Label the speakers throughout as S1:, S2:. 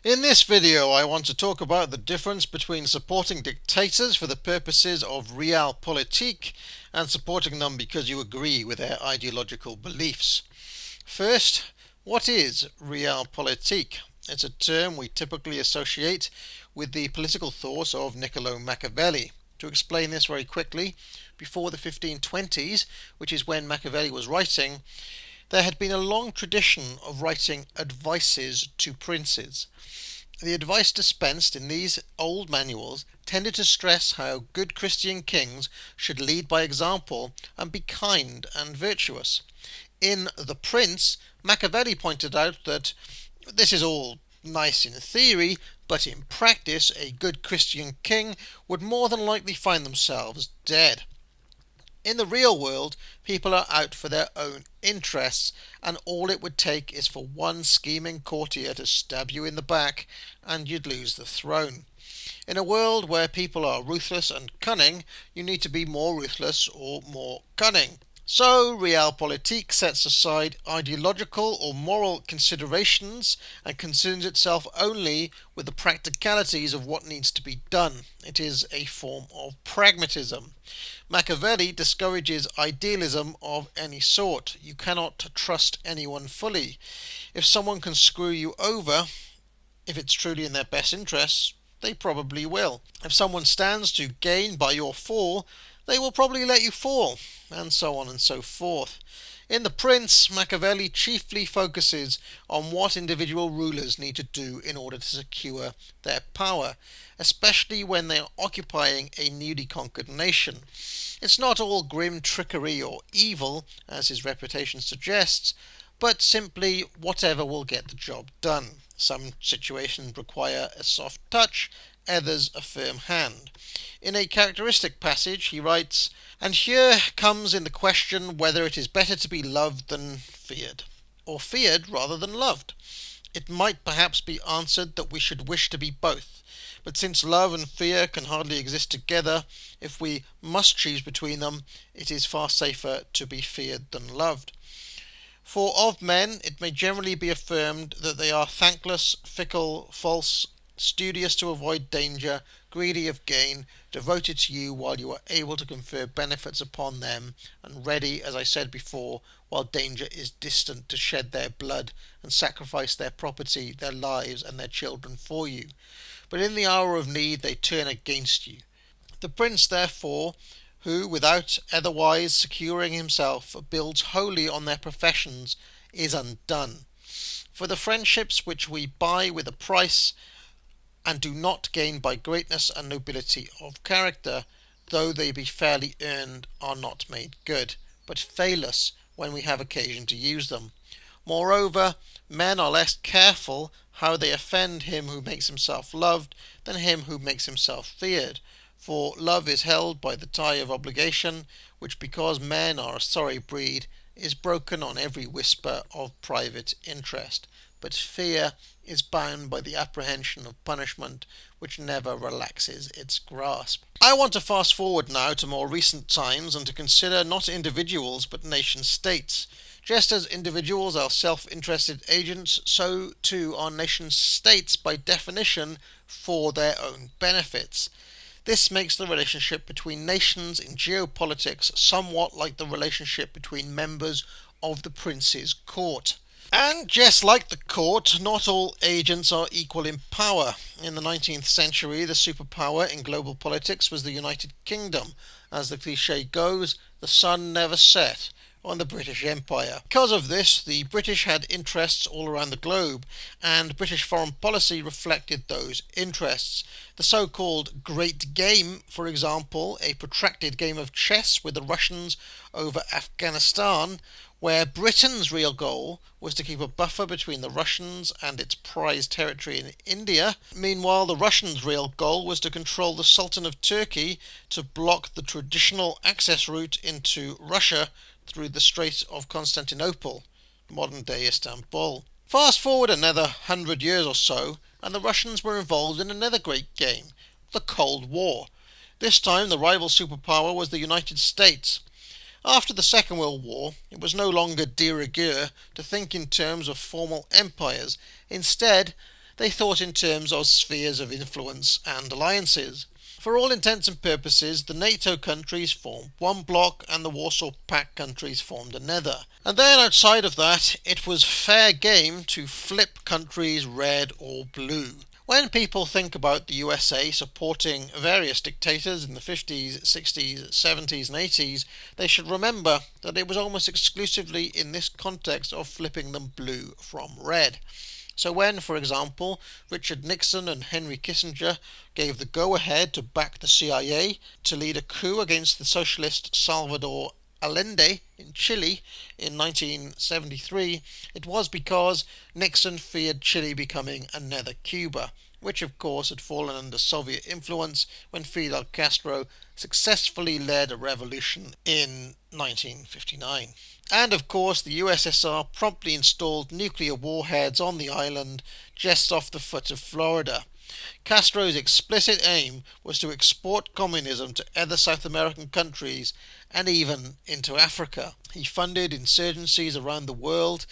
S1: In this video, I want to talk about the difference between supporting dictators for the purposes of Realpolitik and supporting them because you agree with their ideological beliefs. First, what is Realpolitik? It's a term we typically associate with the political thought of Niccolo Machiavelli. To explain this very quickly, before the 1520s, which is when Machiavelli was writing, there had been a long tradition of writing advices to princes. The advice dispensed in these old manuals tended to stress how good Christian kings should lead by example and be kind and virtuous. In The Prince, Machiavelli pointed out that this is all nice in theory, but in practice a good Christian king would more than likely find themselves dead. In the real world, people are out for their own interests, and all it would take is for one scheming courtier to stab you in the back, and you'd lose the throne. In a world where people are ruthless and cunning, you need to be more ruthless or more cunning. So, Realpolitik sets aside ideological or moral considerations and concerns itself only with the practicalities of what needs to be done. It is a form of pragmatism. Machiavelli discourages idealism of any sort. You cannot trust anyone fully. If someone can screw you over, if it's truly in their best interests, they probably will. If someone stands to gain by your fall, they will probably let you fall, and so on and so forth. In The Prince, Machiavelli chiefly focuses on what individual rulers need to do in order to secure their power, especially when they are occupying a newly conquered nation. It's not all grim trickery or evil, as his reputation suggests, but simply whatever will get the job done. Some situations require a soft touch, others a firm hand. In a characteristic passage he writes, "And here comes in the question whether it is better to be loved than feared, or feared rather than loved. It might perhaps be answered that we should wish to be both, but since love and fear can hardly exist together, if we must choose between them, it is far safer to be feared than loved. For of men it may generally be affirmed that they are thankless, fickle, false, studious to avoid danger, greedy of gain, devoted to you while you are able to confer benefits upon them, and ready, as I said before, while danger is distant, to shed their blood and sacrifice their property, their lives, and their children for you. But in the hour of need they turn against you. The prince, therefore, who, without otherwise securing himself, builds wholly on their professions, is undone. For the friendships which we buy with a price, and do not gain by greatness and nobility of character, though they be fairly earned, are not made good, but fail us when we have occasion to use them. Moreover, men are less careful how they offend him who makes himself loved than him who makes himself feared. For love is held by the tie of obligation, which, because men are a sorry breed, is broken on every whisper of private interest. But fear is bound by the apprehension of punishment, which never relaxes its grasp. I want to fast forward now to more recent times and to consider not individuals but nation-states. Just as individuals are self-interested agents, so too are nation-states by definition for their own benefits. This makes the relationship between nations in geopolitics somewhat like the relationship between members of the prince's court. And just like the court, not all agents are equal in power. In the 19th century, the superpower in global politics was the United Kingdom. As the cliché goes, the sun never set on the British Empire. Because of this, the British had interests all around the globe, and British foreign policy reflected those interests. The so-called Great Game, for example, a protracted game of chess with the Russians over Afghanistan, where Britain's real goal was to keep a buffer between the Russians and its prized territory in India. Meanwhile, the Russians' real goal was to control the Sultan of Turkey, to block the traditional access route into Russia through the Strait of Constantinople, modern-day Istanbul. Fast forward another 100 years or so, and the Russians were involved in another great game, the Cold War. This time the rival superpower was the United States. After the Second World War, it was no longer de rigueur to think in terms of formal empires. Instead, They thought in terms of spheres of influence and alliances. For all intents and purposes, the NATO countries formed one bloc and the Warsaw Pact countries formed another. And then outside of that, it was fair game to flip countries red or blue. When people think about the USA supporting various dictators in the 50s, 60s, 70s and 80s, they should remember that it was almost exclusively in this context of flipping them blue from red. So when, for example, Richard Nixon and Henry Kissinger gave the go-ahead to back the CIA to lead a coup against the socialist Salvador Allende in Chile in 1973, it was because Nixon feared Chile becoming another Cuba, which of course had fallen under Soviet influence when Fidel Castro successfully led a revolution in 1959. And of course the USSR promptly installed nuclear warheads on the island just off the foot of Florida. Castro's explicit aim was to export communism to other South American countries and even into Africa. He funded insurgencies around the world.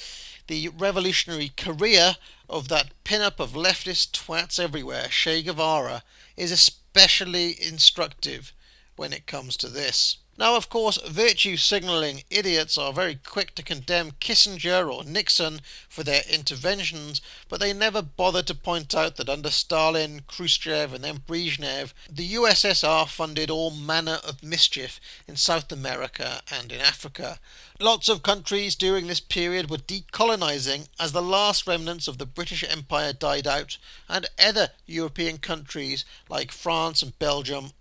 S1: The revolutionary career of that pin-up of leftist twats everywhere, Che Guevara, is especially instructive when it comes to this. Now, of course, virtue-signalling idiots are very quick to condemn Kissinger or Nixon for their interventions, but they never bother to point out that under Stalin, Khrushchev and then Brezhnev, the USSR funded all manner of mischief in South America and in Africa. Lots of countries during this period were decolonizing as the last remnants of the British Empire died out, and other European countries like France and Belgium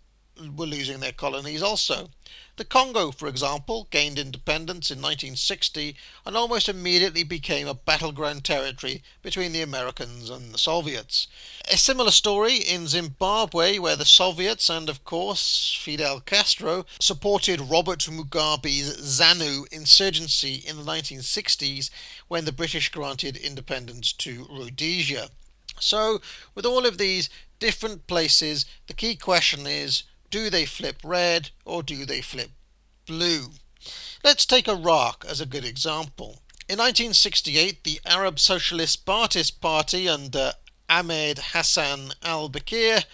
S1: were losing their colonies also. The Congo, for example, gained independence in 1960 and almost immediately became a battleground territory between the Americans and the Soviets. A similar story in Zimbabwe, where the Soviets and, of course, Fidel Castro supported Robert Mugabe's ZANU insurgency in the 1960s when the British granted independence to Rhodesia. So, with all of these different places, the key question is, do they flip red or do they flip blue? Let's take Iraq as a good example. In 1968, the Arab Socialist Ba'athist Party under Ahmed Hassan al-Bakr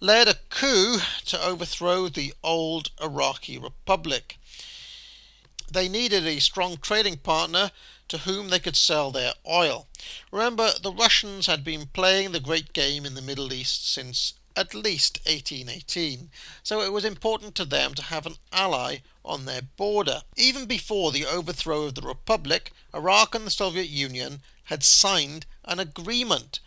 S1: led a coup to overthrow the old Iraqi Republic. They needed a strong trading partner to whom they could sell their oil. Remember, the Russians had been playing the great game in the Middle East since at least 1818, so it was important to them to have an ally on their border. Even before the overthrow of the Republic, Iraq and the Soviet Union had signed an agreement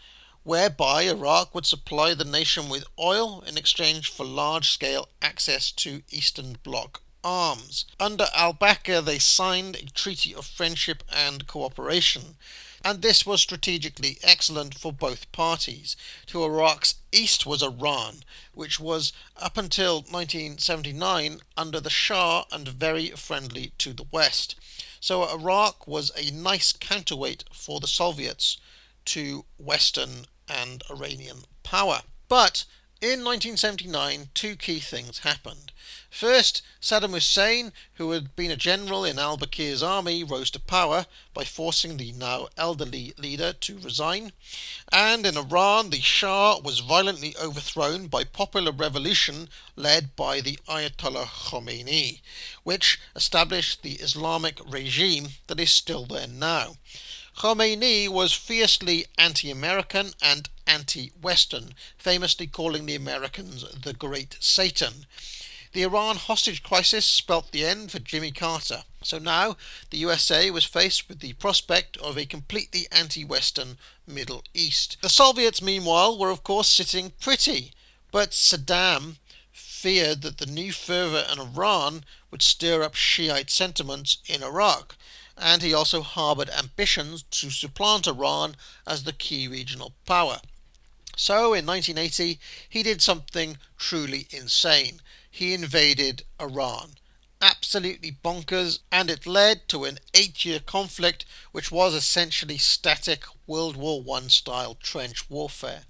S1: whereby Iraq would supply the nation with oil in exchange for large-scale access to Eastern Bloc arms. Under al-Bakr, they signed a treaty of friendship and cooperation, and this was strategically excellent for both parties. To Iraq's east was Iran, which was up until 1979 under the Shah and very friendly to the West. So Iraq was a nice counterweight for the Soviets to Western and Iranian power. But in 1979, two key things happened. First, Saddam Hussein, who had been a general in al-Bakr's army, rose to power by forcing the now elderly leader to resign. And in Iran, the Shah was violently overthrown by popular revolution led by the Ayatollah Khomeini, which established the Islamic regime that is still there now. Khomeini was fiercely anti-American and anti-Western, famously calling the Americans the Great Satan. The Iran hostage crisis spelt the end for Jimmy Carter. So now the USA was faced with the prospect of a completely anti-Western Middle East. The Soviets, meanwhile, were of course sitting pretty, but Saddam feared that the new fervour in Iran would stir up Shiite sentiments in Iraq, and he also harboured ambitions to supplant Iran as the key regional power. So in 1980 he did something truly insane. He invaded Iran. Absolutely bonkers, and it led to an 8-year conflict which was essentially static World War I style trench warfare.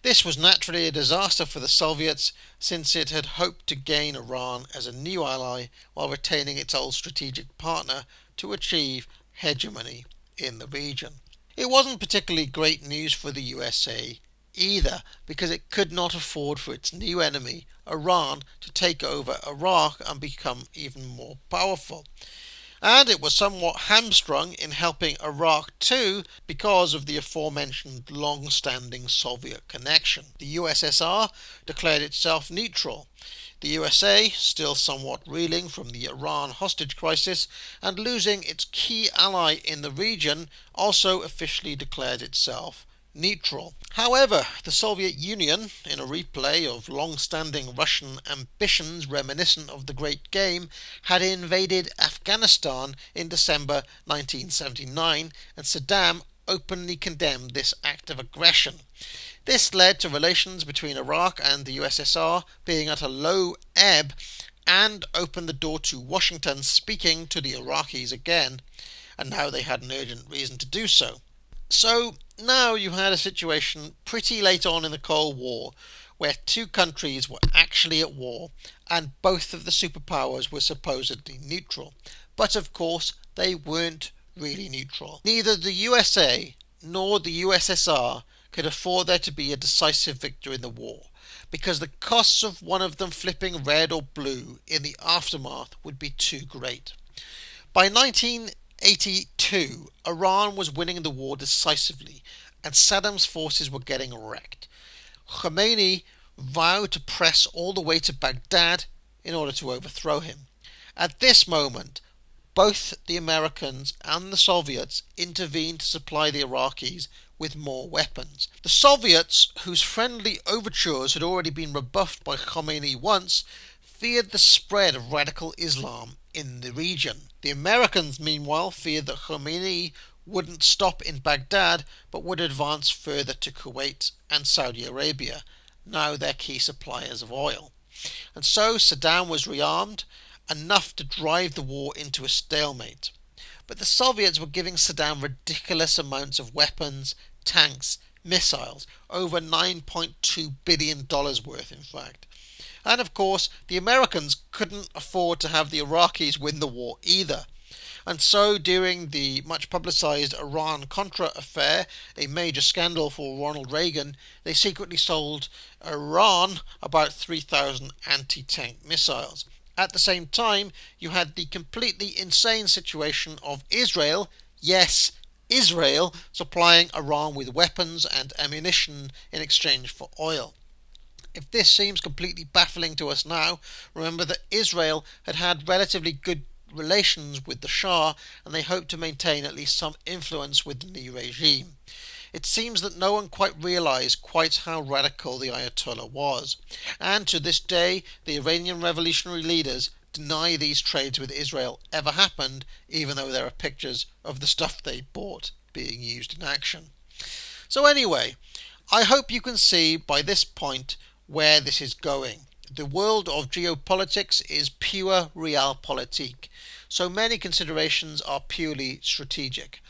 S1: This was naturally a disaster for the Soviets, since it had hoped to gain Iran as a new ally while retaining its old strategic partner to achieve hegemony in the region. It wasn't particularly great news for the USA either, because it could not afford for its new enemy, Iran, to take over Iraq and become even more powerful. And it was somewhat hamstrung in helping Iraq too because of the aforementioned long-standing Soviet connection. The USSR declared itself neutral. The USA, still somewhat reeling from the Iran hostage crisis and losing its key ally in the region, also officially declared itself neutral. However, the Soviet Union, in a replay of long-standing Russian ambitions reminiscent of the Great Game, had invaded Afghanistan in December 1979, and Saddam openly condemned this act of aggression. This led to relations between Iraq and the USSR being at a low ebb and opened the door to Washington speaking to the Iraqis again, and now they had an urgent reason to do so. So now you had a situation pretty late on in the Cold War where two countries were actually at war and both of the superpowers were supposedly neutral. But of course they weren't really neutral. Neither the USA nor the USSR could afford there to be a decisive victor in the war, because the costs of one of them flipping red or blue in the aftermath would be too great. By 1982, Iran was winning the war decisively, and Saddam's forces were getting wrecked. Khomeini vowed to press all the way to Baghdad in order to overthrow him. At this moment, both the Americans and the Soviets intervened to supply the Iraqis with more weapons. The Soviets, whose friendly overtures had already been rebuffed by Khomeini once, feared the spread of radical Islam in the region. The Americans, meanwhile, feared that Khomeini wouldn't stop in Baghdad but would advance further to Kuwait and Saudi Arabia, now their key suppliers of oil. And so Saddam was rearmed, enough to drive the war into a stalemate. But the Soviets were giving Saddam ridiculous amounts of weapons, tanks, missiles, over $9.2 billion worth in fact. And of course, the Americans couldn't afford to have the Iraqis win the war either. And so during the much publicised Iran-Contra affair, a major scandal for Ronald Reagan, they secretly sold Iran about 3,000 anti-tank missiles. At the same time, you had the completely insane situation of Israel, yes, Israel, supplying Iran with weapons and ammunition in exchange for oil. If this seems completely baffling to us now, remember that Israel had had relatively good relations with the Shah, and they hoped to maintain at least some influence with the new regime. It seems that no one quite realised quite how radical the Ayatollah was, and to this day the Iranian revolutionary leaders deny these trades with Israel ever happened, even though there are pictures of the stuff they bought being used in action. So anyway, I hope you can see by this point where this is going. The world of geopolitics is pure realpolitik, so many considerations are purely strategic.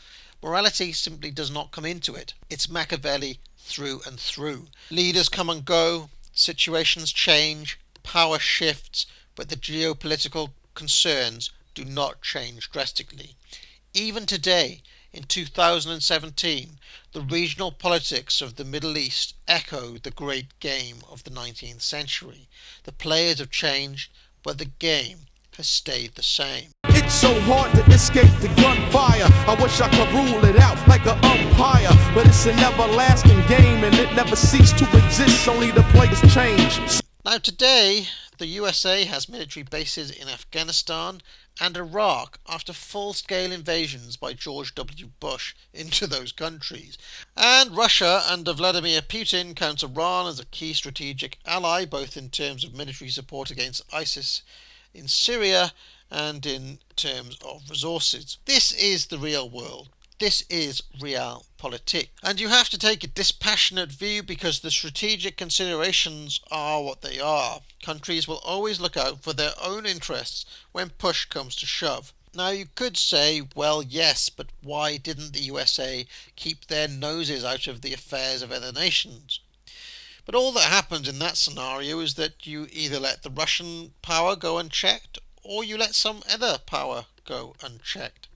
S1: Morality simply does not come into it. It's Machiavelli through and through. Leaders come and go, situations change, power shifts, but the geopolitical concerns do not change drastically. Even today, in 2017, the regional politics of the Middle East echo the great game of the 19th century. The players have changed, but the game has stayed the same.
S2: It's so hard to escape the gunfire. I wish I could rule it out like an umpire, but it's an everlasting game and it never ceased to exist, only the players change.
S1: Now today, the USA has military bases in Afghanistan and Iraq after full-scale invasions by George W. Bush into those countries. And Russia under Vladimir Putin counts Iran as a key strategic ally, both in terms of military support against ISIS in Syria and in terms of resources. This is the real world. This is realpolitik. And you have to take a dispassionate view because the strategic considerations are what they are. Countries will always look out for their own interests when push comes to shove. Now you could say, well yes, but why didn't the USA keep their noses out of the affairs of other nations? But all that happens in that scenario is that you either let the Russian power go unchecked or you let some other power go unchecked.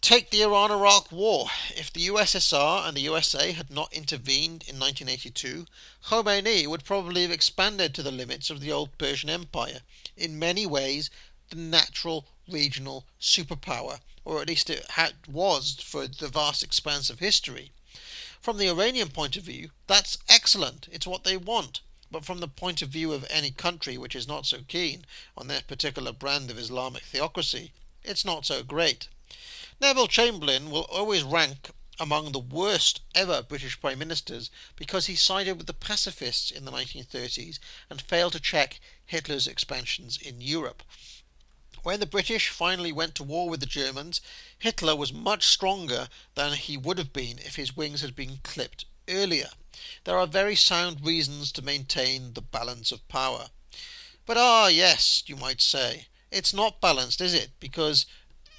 S1: Take the Iran-Iraq War. If the USSR and the USA had not intervened in 1982, Khomeini would probably have expanded to the limits of the old Persian Empire, in many ways the natural regional superpower, or at least it was for the vast expanse of history. From the Iranian point of view, that's excellent. It's what they want. But from the point of view of any country which is not so keen on their particular brand of Islamic theocracy, it's not so great. Neville Chamberlain will always rank among the worst ever British Prime Ministers because he sided with the pacifists in the 1930s and failed to check Hitler's expansions in Europe. When the British finally went to war with the Germans, Hitler was much stronger than he would have been if his wings had been clipped earlier. There are very sound reasons to maintain the balance of power. But yes, you might say, it's not balanced, is it? Because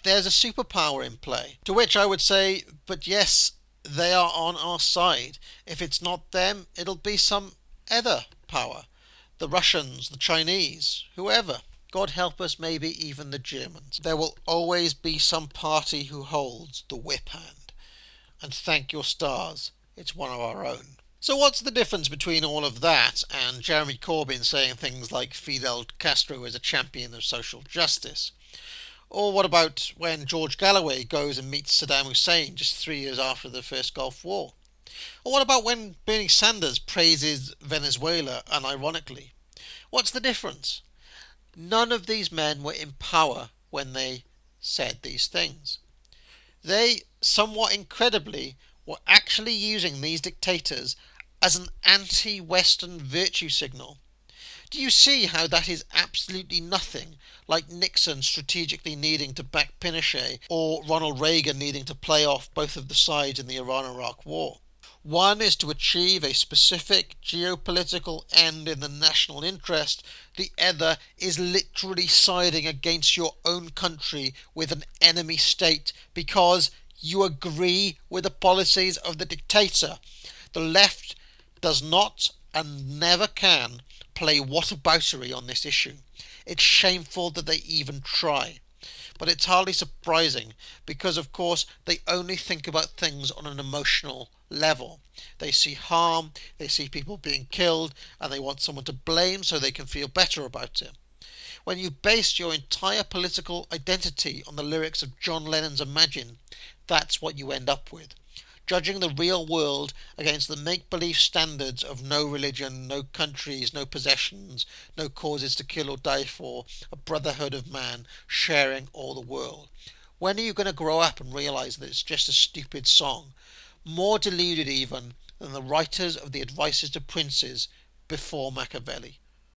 S1: there's a superpower in play. To which I would say, but yes, they are on our side. If it's not them, it'll be some other power. The Russians, the Chinese, whoever. God help us, maybe even the Germans. There will always be some party who holds the whip hand. And thank your stars, it's one of our own. So what's the difference between all of that and Jeremy Corbyn saying things like Fidel Castro is a champion of social justice? Or what about when George Galloway goes and meets Saddam Hussein just 3 years after the first Gulf War? Or what about when Bernie Sanders praises Venezuela unironically? What's the difference? None of these men were in power when they said these things. They, somewhat incredibly, were actually using these dictators as an anti-Western virtue signal. Do you see how that is absolutely nothing like Nixon strategically needing to back Pinochet or Ronald Reagan needing to play off both of the sides in the Iran-Iraq War? One is to achieve a specific geopolitical end in the national interest. The other is literally siding against your own country with an enemy state because you agree with the policies of the dictator. The left does not and never can play whataboutery on this issue. It's shameful that they even try. But it's hardly surprising because, of course, they only think about things on an emotional level. They see harm, they see people being killed, and they want someone to blame so they can feel better about it. When you base your entire political identity on the lyrics of John Lennon's Imagine, that's what you end up with. Judging the real world against the make-believe standards of no religion, no countries, no possessions, no causes to kill or die for, a brotherhood of man sharing all the world. When are you going to grow up and realise that it's just a stupid song? More deluded even than the writers of the Advices to Princes before Machiavelli.